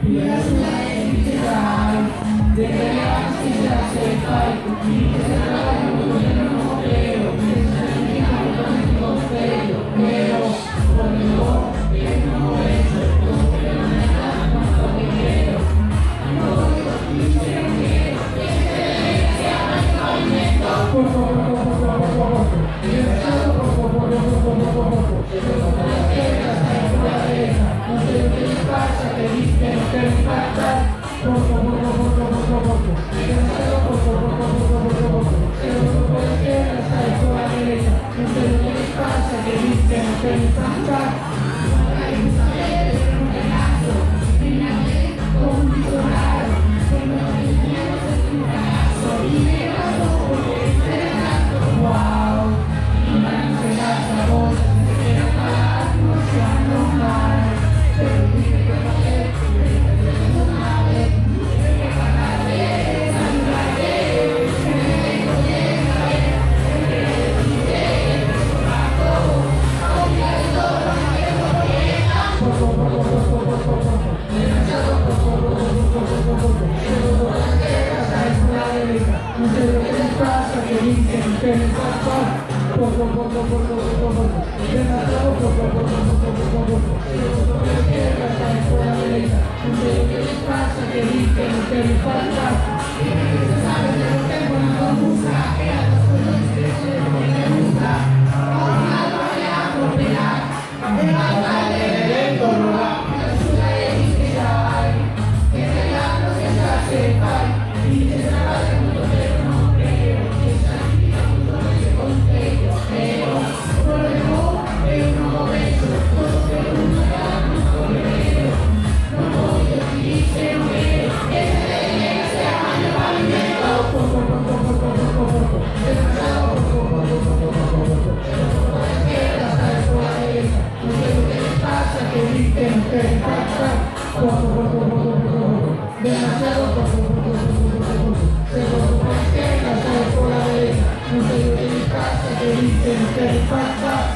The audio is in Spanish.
y es una identidad de crear y hacer falta y que se trabaja como yo no creo que se termina con pero por el amor que no es lo que no me da cuanto que quiero no digo que quiero que se llama el movimiento no sé lo que me pasa, te dije no te me pasa demasiado